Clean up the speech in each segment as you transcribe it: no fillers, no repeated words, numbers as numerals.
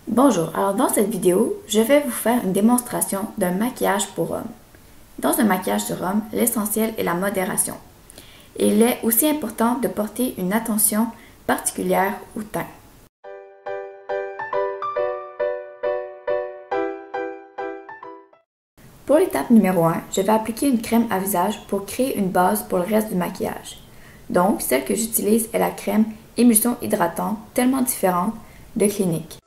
Bonjour, alors dans cette vidéo, je vais vous faire une démonstration d'un maquillage pour hommes. Dans un maquillage sur homme, l'essentiel est la modération. Et il est aussi important de porter une attention particulière au teint. Pour l'étape numéro 1, je vais appliquer une crème à visage pour créer une base pour le reste du maquillage. Donc, celle que j'utilise est la crème émulsion hydratante, tellement différente de Clinique.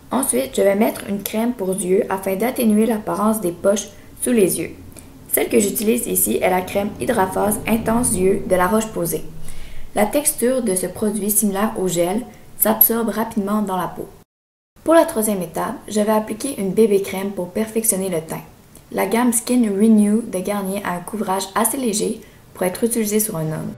Ensuite, je vais mettre une crème pour yeux afin d'atténuer l'apparence des poches sous les yeux. Celle que j'utilise ici est la crème Hydraphase Intense Yeux de La Roche-Posay. La texture de ce produit similaire au gel s'absorbe rapidement dans la peau. Pour la troisième étape, je vais appliquer une bébé crème pour perfectionner le teint. La gamme Skin Renew de Garnier a un couvrage assez léger pour être utilisé sur un homme.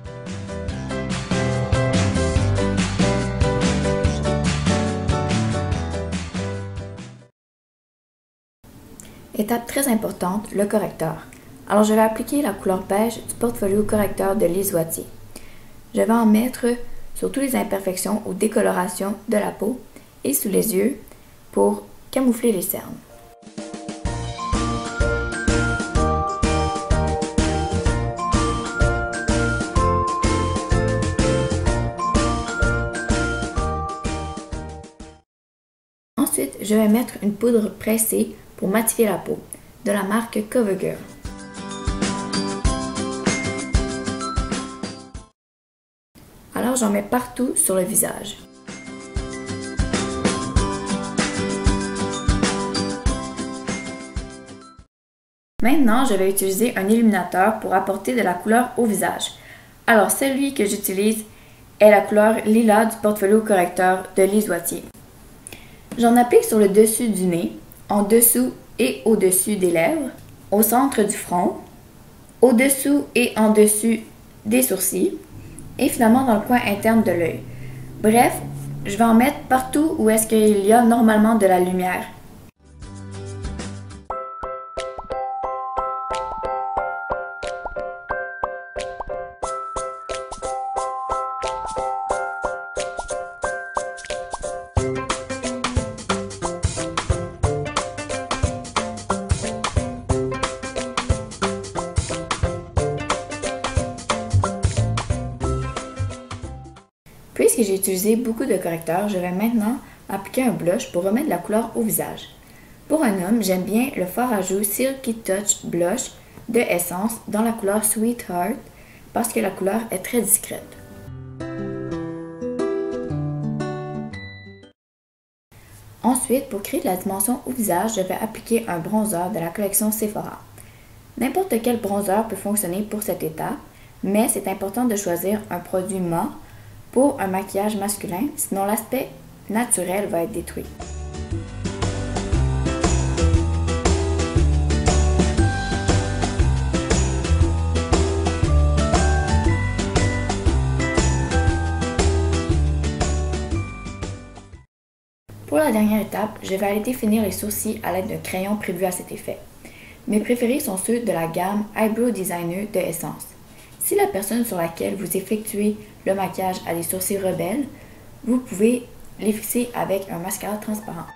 Étape très importante, le correcteur. Alors je vais appliquer la couleur beige du Portfolio Correcteur de Lise Wattier. Je vais en mettre sur toutes les imperfections ou décolorations de la peau et sous les yeux pour camoufler les cernes. Ensuite, je vais mettre une poudre pressée pour matifier la peau, de la marque CoverGirl. Alors j'en mets partout sur le visage. Maintenant, je vais utiliser un illuminateur pour apporter de la couleur au visage. Alors celui que j'utilise est la couleur Lilas du Portfolio Correcteur de Lise Wattier. J'en applique sur le dessus du nez, en dessous et au-dessus des lèvres, au centre du front, au-dessous et en dessus des sourcils, et finalement dans le coin interne de l'œil. Bref, je vais en mettre partout où est-ce qu'il y a normalement de la lumière. Puisque j'ai utilisé beaucoup de correcteurs, je vais maintenant appliquer un blush pour remettre de la couleur au visage. Pour un homme, j'aime bien le fard à joues Silky Touch Blush de Essence dans la couleur Sweetheart parce que la couleur est très discrète. Ensuite, pour créer de la dimension au visage, je vais appliquer un bronzer de la collection Sephora. N'importe quel bronzer peut fonctionner pour cette étape, mais c'est important de choisir un produit mat pour un maquillage masculin, sinon l'aspect naturel va être détruit. Pour la dernière étape, je vais aller définir les sourcils à l'aide d'un crayon prévu à cet effet. Mes préférés sont ceux de la gamme Eyebrow Designer de Essence. Si la personne sur laquelle vous effectuez le maquillage a des sourcils rebelles, vous pouvez les fixer avec un mascara transparent.